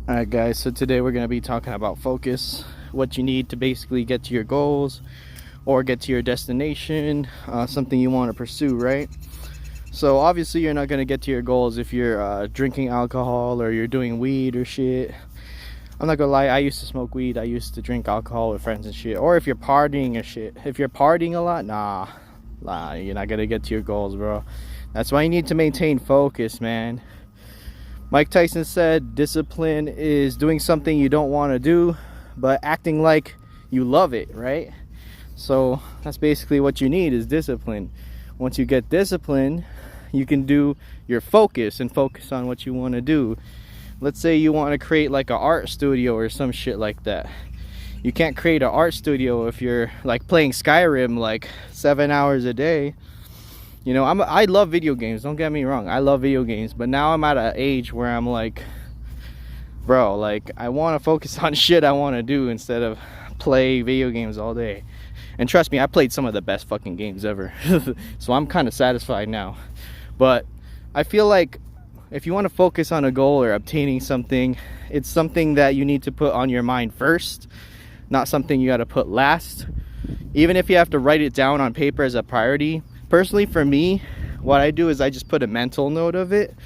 Alright guys, so today we're going to be talking about focus, what you need to basically get to your goals or get to your destination, something you want to pursue, right? So obviously you're not going to get to your goals if you're drinking alcohol or you're doing weed or shit. I'm not gonna lie, I used to smoke weed, I used to drink alcohol with friends and shit. Or if you're partying or shit. If you're partying a lot, nah, you're not gonna get to your goals, bro. That's why you need to maintain focus, man. Mike Tyson said discipline is doing something you don't want to do but acting like you love it, right? So that's basically what you need, is discipline. Once you get discipline, you can do your focus and focus on what you want to do. Let's say you want to create like an art studio or some shit like that. You can't create an art studio if you're like playing Skyrim like 7 hours a day. You know, I love video games, don't get me wrong, I love video games, but now I'm at an age where I'm like, bro, like I want to focus on shit I want to do instead of play video games all day. And trust me, I played some of the best fucking games ever. So I'm kind of satisfied now. But I feel like if you want to focus on a goal or obtaining something, it's something that you need to put on your mind first, not something you got to put last. Even if you have to write it down on paper as a priority. Personally, for me, what I do is I just put a mental note of it,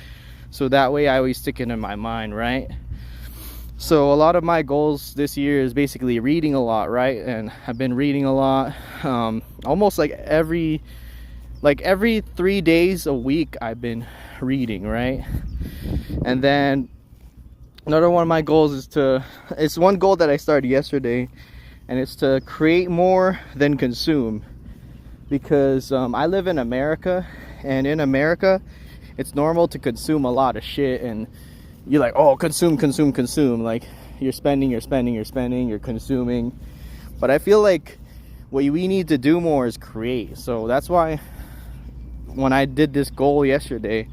so that way I always stick it in my mind, right? So a lot of my goals this year is basically reading a lot, right? And I've been reading a lot, almost like every 3 days a week I've been reading, right? And then another one of my goals is it's one goal that I started yesterday, and it's to create more than consume. Because I live in America, and in America it's normal to consume a lot of shit, and you're like, oh, consume, like you're spending, you're consuming. But I feel like what we need to do more is create. So that's why when I did this goal yesterday,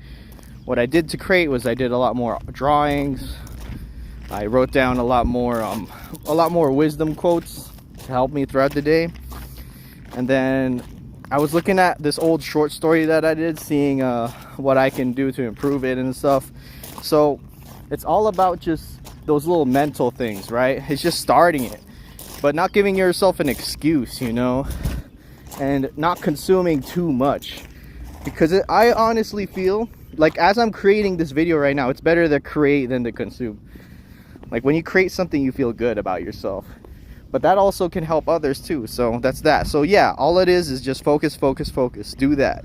what I did to create was I did a lot more drawings. I wrote down a lot more wisdom quotes to help me throughout the day. And then I was looking at this old short story that I did, seeing what I can do to improve it and stuff. So it's all about just those little mental things, right? It's just starting it, but not giving yourself an excuse, you know, and not consuming too much. Because I honestly feel like, as I'm creating this video right now, it's better to create than to consume. Like when you create something, you feel good about yourself. But that also can help others too. So that's that. So yeah, all it is just focus. Do that.